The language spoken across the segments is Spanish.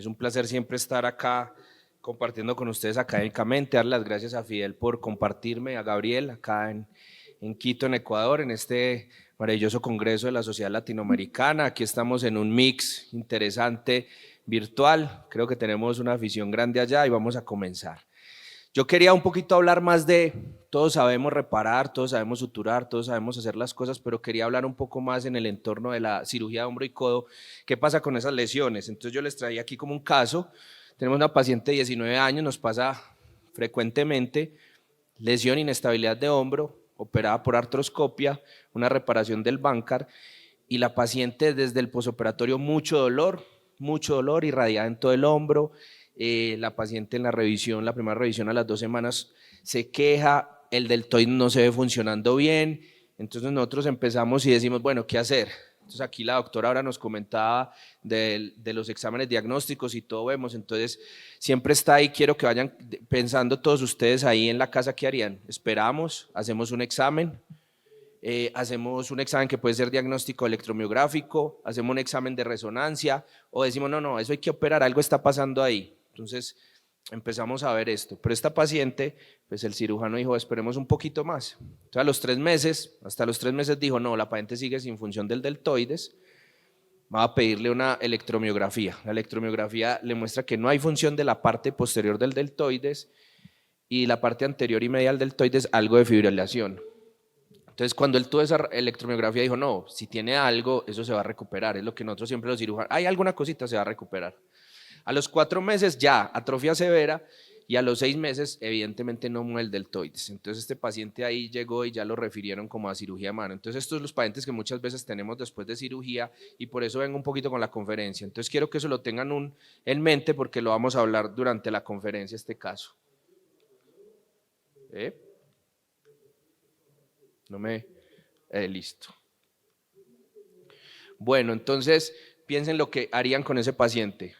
Es un placer siempre estar acá compartiendo con ustedes académicamente, dar las gracias a Fidel por compartirme, a Gabriel acá en Quito, en Ecuador, en este maravilloso congreso de la Sociedad Latinoamericana. Aquí estamos en un mix interesante virtual, creo que tenemos una afición grande allá y vamos a comenzar. Yo quería un poquito hablar más de, todos sabemos reparar, todos sabemos suturar, todos sabemos hacer las cosas, pero quería hablar un poco más en el entorno de la cirugía de hombro y codo, qué pasa con esas lesiones. Entonces yo les traía aquí como un caso, tenemos una paciente de 19 años, nos pasa frecuentemente lesión, inestabilidad de hombro, operada por artroscopia, una reparación del bancar, y la paciente desde el posoperatorio mucho dolor, irradiada en todo el hombro. La paciente en la revisión, la primera revisión a las 2 semanas se queja, el deltoide no se ve funcionando bien, entonces nosotros empezamos y decimos, bueno, ¿qué hacer? Entonces aquí la doctora ahora nos comentaba de los exámenes diagnósticos y todo vemos, entonces siempre está ahí, quiero que vayan pensando todos ustedes ahí en la casa, ¿qué harían? Esperamos, hacemos un examen, hacemos un examen que puede ser diagnóstico electromiográfico, hacemos un examen de resonancia o decimos, no, eso hay que operar, algo está pasando ahí. Entonces empezamos a ver esto, pero esta paciente, pues el cirujano dijo, esperemos un poquito más. Entonces a los 3 meses, hasta los 3 meses dijo, no, la paciente sigue sin función del deltoides, va a pedirle una electromiografía. La electromiografía le muestra que no hay función de la parte posterior del deltoides y la parte anterior y medial del deltoides algo de fibrilación. Entonces, cuando él tuvo esa electromiografía, dijo, no, si tiene algo, eso se va a recuperar. Es lo que nosotros siempre los cirujanos, hay alguna cosita, se va a recuperar. A los 4 meses ya, atrofia severa, y a los 6 meses, evidentemente no mueve el deltoides. Entonces, este paciente ahí llegó y ya lo refirieron como a cirugía de mano. Entonces, estos son los pacientes que muchas veces tenemos después de cirugía, y por eso vengo un poquito con la conferencia. Entonces, quiero que eso lo tengan en mente, porque lo vamos a hablar durante la conferencia, este caso. No me... listo. Bueno, entonces piensen lo que harían con ese paciente.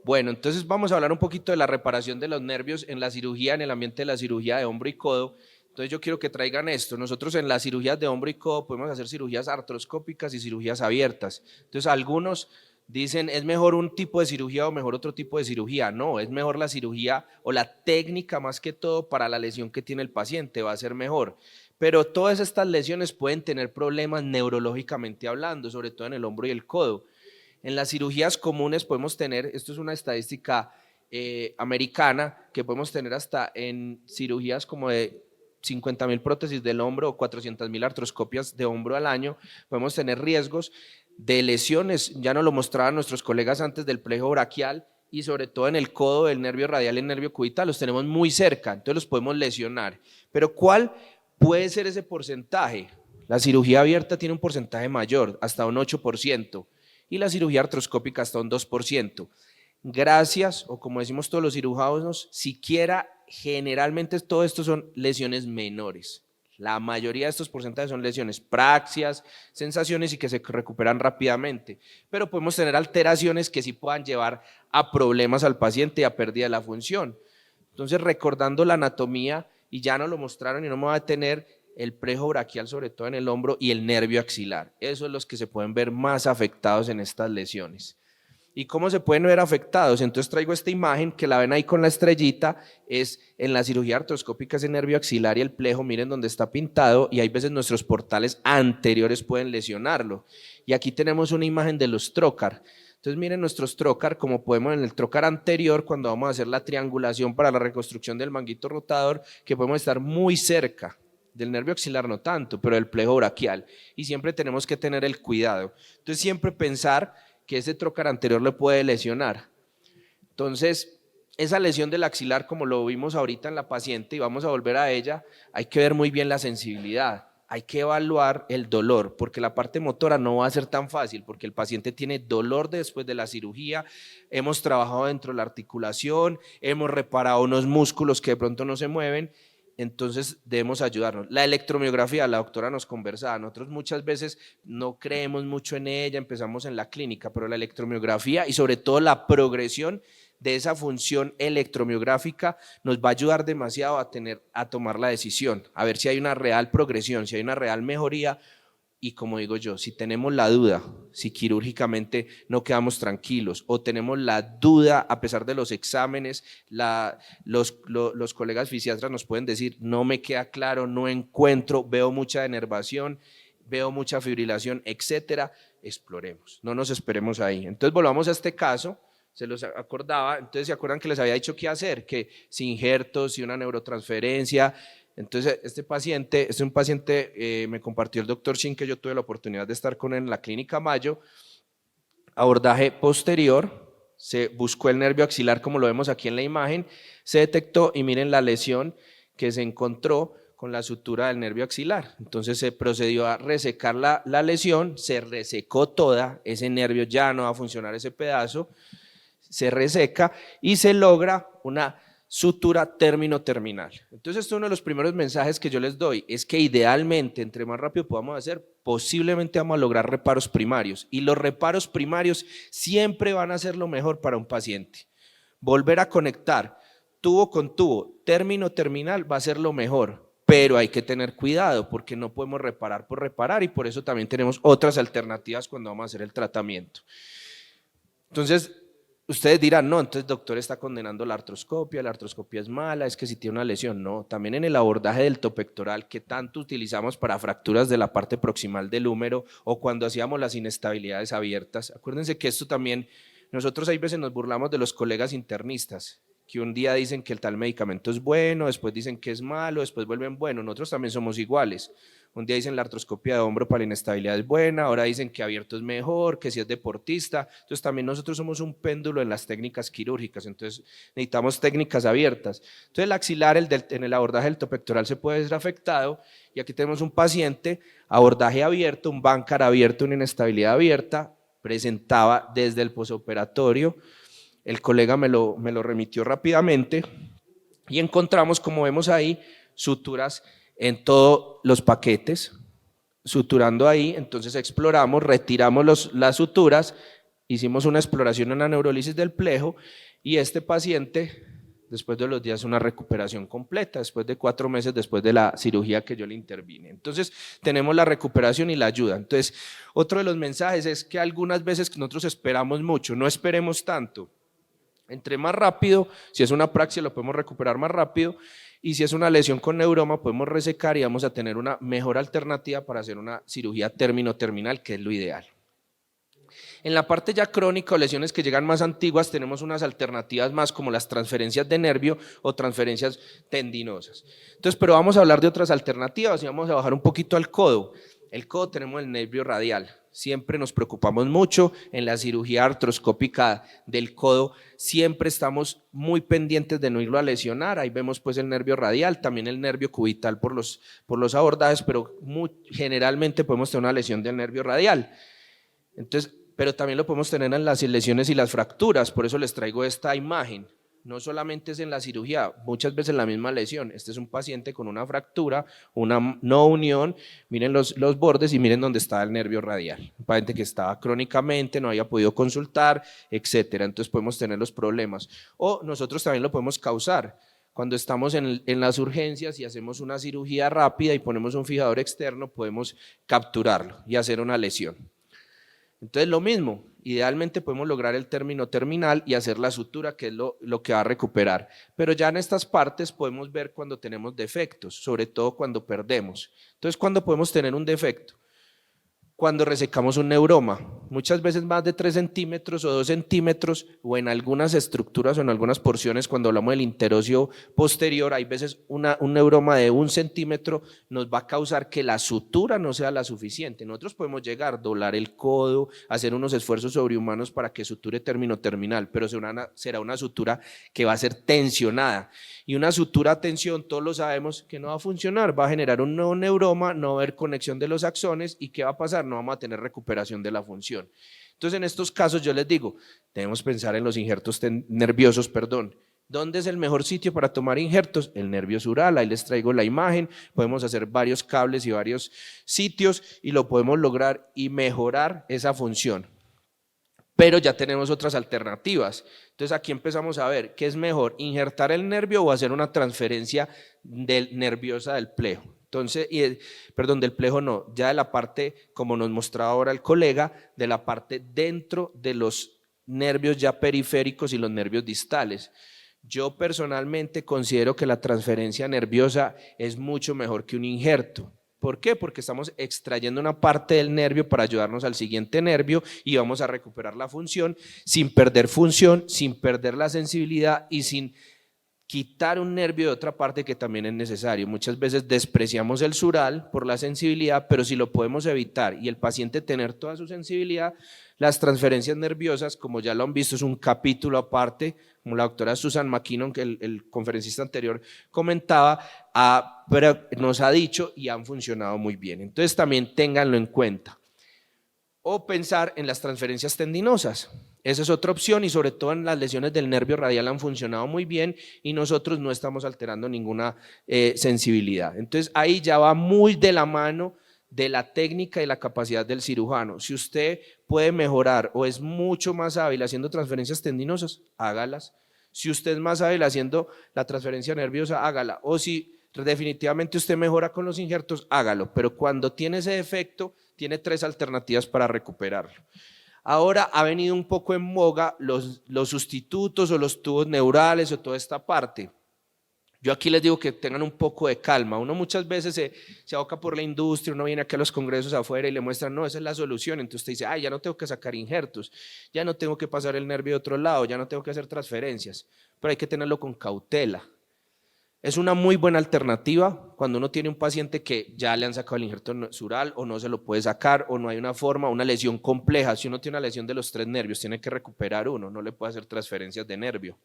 Bueno, entonces vamos a hablar un poquito de la reparación de los nervios en la cirugía, en el ambiente de la cirugía de hombro y codo. Entonces yo quiero que traigan esto. Nosotros en las cirugías de hombro y codo podemos hacer cirugías artroscópicas y cirugías abiertas. Entonces algunos dicen, ¿es mejor un tipo de cirugía o mejor otro tipo de cirugía? No, es mejor la cirugía o la técnica más que todo para la lesión que tiene el paciente, va a ser mejor. Pero todas estas lesiones pueden tener problemas neurológicamente hablando, sobre todo en el hombro y el codo. En las cirugías comunes podemos tener, esto es una estadística americana, que podemos tener hasta en cirugías como de 50.000 prótesis del hombro o 400.000 artroscopias de hombro al año, podemos tener riesgos de lesiones, ya nos lo mostraban nuestros colegas antes del plejo braquial, y sobre todo en el codo, el nervio radial y el nervio cubital, los tenemos muy cerca, entonces los podemos lesionar. Pero ¿cuál puede ser ese porcentaje? La cirugía abierta tiene un porcentaje mayor, hasta un 8%, y la cirugía artroscópica hasta un 2%. Gracias, o como decimos todos los cirujanos, siquiera generalmente todo esto son lesiones menores. La mayoría de estos porcentajes son lesiones, praxias, sensaciones y que se recuperan rápidamente, pero podemos tener alteraciones que sí puedan llevar a problemas al paciente y a pérdida de la función. Entonces, recordando la anatomía, y ya nos lo mostraron y no me va a detener, el plejo braquial sobre todo en el hombro y el nervio axilar, esos son los que se pueden ver más afectados en estas lesiones. ¿Y cómo se pueden ver afectados? Entonces traigo esta imagen que la ven ahí con la estrellita, es en la cirugía artroscópica ese nervio axilar y el plejo, miren donde está pintado, y hay veces nuestros portales anteriores pueden lesionarlo. Y aquí tenemos una imagen de los trocar. Entonces miren nuestros trocar, como podemos en el trocar anterior, cuando vamos a hacer la triangulación para la reconstrucción del manguito rotador, que podemos estar muy cerca del nervio axilar, no tanto, pero del plejo braquial, y siempre tenemos que tener el cuidado. Entonces siempre pensar que ese trocar anterior le puede lesionar. Entonces, esa lesión del axilar, como lo vimos ahorita en la paciente, y vamos a volver a ella, hay que ver muy bien la sensibilidad, hay que evaluar el dolor, porque la parte motora no va a ser tan fácil, porque el paciente tiene dolor después de la cirugía, hemos trabajado dentro de la articulación, hemos reparado unos músculos que de pronto no se mueven, entonces debemos ayudarnos. La electromiografía, la doctora nos conversaba, nosotros muchas veces no creemos mucho en ella, empezamos en la clínica, pero la electromiografía y sobre todo la progresión de esa función electromiográfica nos va a ayudar demasiado a tomar la decisión, a ver si hay una real progresión, si hay una real mejoría Y como digo yo, si tenemos la duda, si quirúrgicamente no quedamos tranquilos o tenemos la duda a pesar de los exámenes, los colegas fisiatras nos pueden decir, no me queda claro, no encuentro, veo mucha denervación, veo mucha fibrilación, etcétera, exploremos, no nos esperemos ahí. Entonces volvamos a este caso, se los acordaba, entonces se acuerdan que les había dicho qué hacer, que si injertos, si una neurotransferencia. Entonces, este es un paciente, me compartió el doctor Shin, que yo tuve la oportunidad de estar con él en la clínica Mayo, abordaje posterior, se buscó el nervio axilar como lo vemos aquí en la imagen, se detectó y miren la lesión que se encontró con la sutura del nervio axilar. Entonces se procedió a resecar la lesión, se resecó toda, ese nervio ya no va a funcionar ese pedazo, se reseca y se logra una sutura término-terminal. Entonces, esto es uno de los primeros mensajes que yo les doy, es que idealmente, entre más rápido podamos hacer, posiblemente vamos a lograr reparos primarios, y los reparos primarios siempre van a ser lo mejor para un paciente. Volver a conectar tubo con tubo, término-terminal va a ser lo mejor, pero hay que tener cuidado porque no podemos reparar por reparar, y por eso también tenemos otras alternativas cuando vamos a hacer el tratamiento. Entonces, ustedes dirán, no, entonces el doctor está condenando la artroscopia es mala, es que si tiene una lesión. No, también en el abordaje del topectoral que tanto utilizamos para fracturas de la parte proximal del húmero o cuando hacíamos las inestabilidades abiertas. Acuérdense que esto también, nosotros hay veces nos burlamos de los colegas internistas, que un día dicen que el tal medicamento es bueno, después dicen que es malo, después vuelven bueno. Nosotros también somos iguales. Un día dicen la artroscopia de hombro para la inestabilidad es buena, ahora dicen que abierto es mejor, que si es deportista. Entonces también nosotros somos un péndulo en las técnicas quirúrgicas, entonces necesitamos técnicas abiertas. Entonces el axilar en el abordaje del topectoral se puede ver afectado, y aquí tenemos un paciente, abordaje abierto, un bancar abierto, una inestabilidad abierta, presentaba desde el posoperatorio, el colega me lo remitió rápidamente y encontramos, como vemos ahí, suturas en todos los paquetes, suturando ahí. Entonces exploramos, retiramos las suturas, hicimos una exploración en la neurólisis del plejo, y este paciente, después de los días, una recuperación completa, después de 4 meses después de la cirugía que yo le intervine. Entonces tenemos la recuperación y la ayuda. Entonces, otro de los mensajes es que algunas veces nosotros esperamos mucho, no esperemos tanto. Entre más rápido, si es una praxia lo podemos recuperar más rápido, y si es una lesión con neuroma podemos resecar y vamos a tener una mejor alternativa para hacer una cirugía término-terminal, que es lo ideal. En la parte ya crónica o lesiones que llegan más antiguas tenemos unas alternativas más como las transferencias de nervio o transferencias tendinosas. Entonces, pero vamos a hablar de otras alternativas y vamos a bajar un poquito al codo. El codo tenemos el nervio radial. Siempre nos preocupamos mucho en la cirugía artroscópica del codo, siempre estamos muy pendientes de no irlo a lesionar. Ahí vemos pues el nervio radial, también el nervio cubital por los abordajes, pero generalmente podemos tener una lesión del nervio radial. Entonces, pero también lo podemos tener en las lesiones y las fracturas, por eso les traigo esta imagen. No solamente es en la cirugía, muchas veces la misma lesión. Este es un paciente con una fractura, una no unión, miren los bordes y miren dónde está el nervio radial. Un paciente que estaba crónicamente, no había podido consultar, etcétera. Entonces podemos tener los problemas. O nosotros también lo podemos causar. Cuando estamos en las urgencias y hacemos una cirugía rápida y ponemos un fijador externo, podemos capturarlo y hacer una lesión. Entonces lo mismo, idealmente podemos lograr el término terminal y hacer la sutura, que es lo que va a recuperar, pero ya en estas partes podemos ver cuando tenemos defectos, sobre todo cuando perdemos. Entonces, ¿cuándo podemos tener un defecto? Cuando resecamos un neuroma, muchas veces más de 3 centímetros o 2 centímetros, o en algunas estructuras o en algunas porciones, cuando hablamos del interocio posterior, hay veces un neuroma de 1 centímetro nos va a causar que la sutura no sea la suficiente. Nosotros podemos llegar, doblar el codo, hacer unos esfuerzos sobrehumanos para que suture término terminal, pero será una sutura que va a ser tensionada, y una sutura a tensión, todos lo sabemos que no va a funcionar, va a generar un nuevo neuroma, no va a haber conexión de los axones, y ¿qué va a pasar? No vamos a tener recuperación de la función. Entonces, en estos casos yo les digo, debemos pensar en los injertos nerviosos, perdón. ¿Dónde es el mejor sitio para tomar injertos? El nervio sural, ahí les traigo la imagen, podemos hacer varios cables y varios sitios y lo podemos lograr y mejorar esa función. Pero ya tenemos otras alternativas. Entonces aquí empezamos a ver qué es mejor, injertar el nervio o hacer una transferencia nerviosa del plejo. Entonces, del plejo no, ya de la parte, como nos mostraba ahora el colega, de la parte dentro de los nervios ya periféricos y los nervios distales. Yo personalmente considero que la transferencia nerviosa es mucho mejor que un injerto. ¿Por qué? Porque estamos extrayendo una parte del nervio para ayudarnos al siguiente nervio y vamos a recuperar la función, sin perder la sensibilidad y sin quitar un nervio de otra parte que también es necesario. Muchas veces despreciamos el sural por la sensibilidad, pero si lo podemos evitar y el paciente tener toda su sensibilidad, las transferencias nerviosas, como ya lo han visto, es un capítulo aparte, como la doctora Susan McKinnon, que el conferencista anterior comentaba, pero nos ha dicho y han funcionado muy bien. Entonces también ténganlo en cuenta. O pensar en las transferencias tendinosas. Esa es otra opción y sobre todo en las lesiones del nervio radial han funcionado muy bien y nosotros no estamos alterando ninguna sensibilidad. Entonces ahí ya va muy de la mano de la técnica y la capacidad del cirujano. Si usted puede mejorar o es mucho más hábil haciendo transferencias tendinosas, hágalas. Si usted es más hábil haciendo la transferencia nerviosa, hágala. O si definitivamente usted mejora con los injertos, hágalo. Pero cuando tiene ese defecto, tiene 3 alternativas para recuperarlo. Ahora ha venido un poco en boga los sustitutos o los tubos neurales o toda esta parte. Yo aquí les digo que tengan un poco de calma. Uno muchas veces se aboca por la industria, uno viene aquí a los congresos afuera y le muestran, no, esa es la solución. Entonces usted dice, ya no tengo que sacar injertos, ya no tengo que pasar el nervio de otro lado, ya no tengo que hacer transferencias. Pero hay que tenerlo con cautela. Es una muy buena alternativa cuando uno tiene un paciente que ya le han sacado el injerto sural o no se lo puede sacar o no hay una forma, una lesión compleja. Si uno tiene una lesión de los 3 nervios, tiene que recuperar uno, no le puede hacer transferencias de nervio.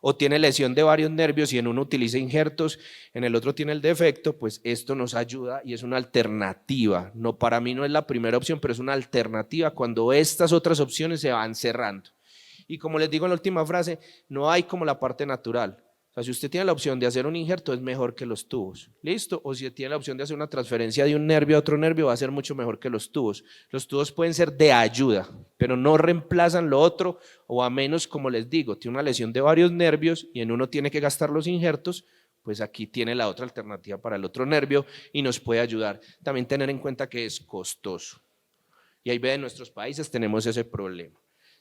O tiene lesión de varios nervios y en uno utiliza injertos, en el otro tiene el defecto, pues esto nos ayuda y es una alternativa. No, para mí no es la primera opción, pero es una alternativa cuando estas otras opciones se van cerrando. Y como les digo en la última frase, no hay como la parte natural. O sea, si usted tiene la opción de hacer un injerto, es mejor que los tubos, ¿listo? O si tiene la opción de hacer una transferencia de un nervio a otro nervio, va a ser mucho mejor que los tubos. Los tubos pueden ser de ayuda, pero no reemplazan lo otro, o a menos, como les digo, tiene una lesión de varios nervios y en uno tiene que gastar los injertos, pues aquí tiene la otra alternativa para el otro nervio y nos puede ayudar. También tener en cuenta que es costoso. Y ahí ve, en nuestros países tenemos ese problema.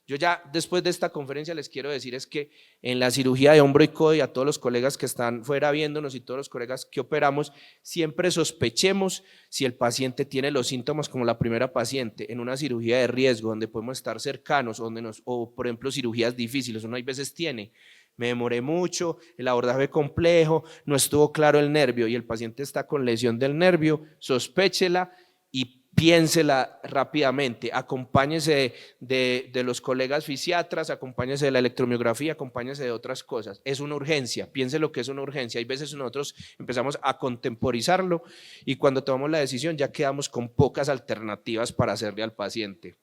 Yo ya después de esta conferencia les quiero decir es que en la cirugía de hombro y codo y a todos los colegas que están fuera viéndonos y todos los colegas que operamos, siempre sospechemos si el paciente tiene los síntomas como la primera paciente en una cirugía de riesgo donde podemos estar cercanos, o por ejemplo cirugías difíciles, uno hay veces tiene, me demoré mucho, el abordaje fue complejo, no estuvo claro el nervio y el paciente está con lesión del nervio, sospéchela y piénsela rápidamente, acompáñese de los colegas fisiatras, acompáñese de la electromiografía, acompáñese de otras cosas. Es una urgencia, piense lo que es una urgencia. Hay veces nosotros empezamos a contemporizarlo y cuando tomamos la decisión ya quedamos con pocas alternativas para hacerle al paciente.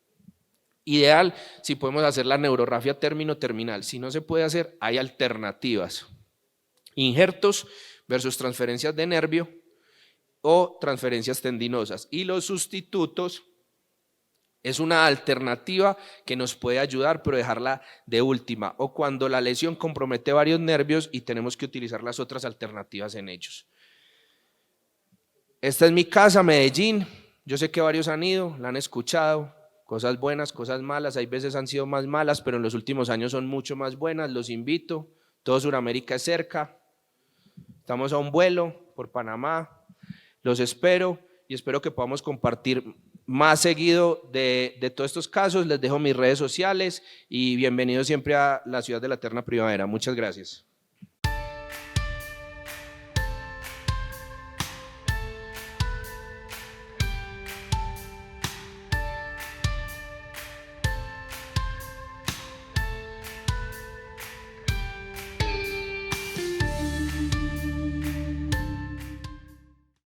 Ideal si podemos hacer la neurografía término-terminal, si no se puede hacer, hay alternativas. Injertos versus transferencias de nervio o transferencias tendinosas. Y los sustitutos es una alternativa que nos puede ayudar, pero dejarla de última, o cuando la lesión compromete varios nervios y tenemos que utilizar las otras alternativas en ellos. Esta es mi casa, Medellín. Yo sé que varios han ido, la han escuchado, cosas buenas, cosas malas, hay veces han sido más malas, pero en los últimos años son mucho más buenas, los invito, todo Sudamérica es cerca, estamos a un vuelo por Panamá. Los espero y espero que podamos compartir más seguido de todos estos casos. Les dejo mis redes sociales y bienvenidos siempre a la ciudad de la eterna primavera. Muchas gracias.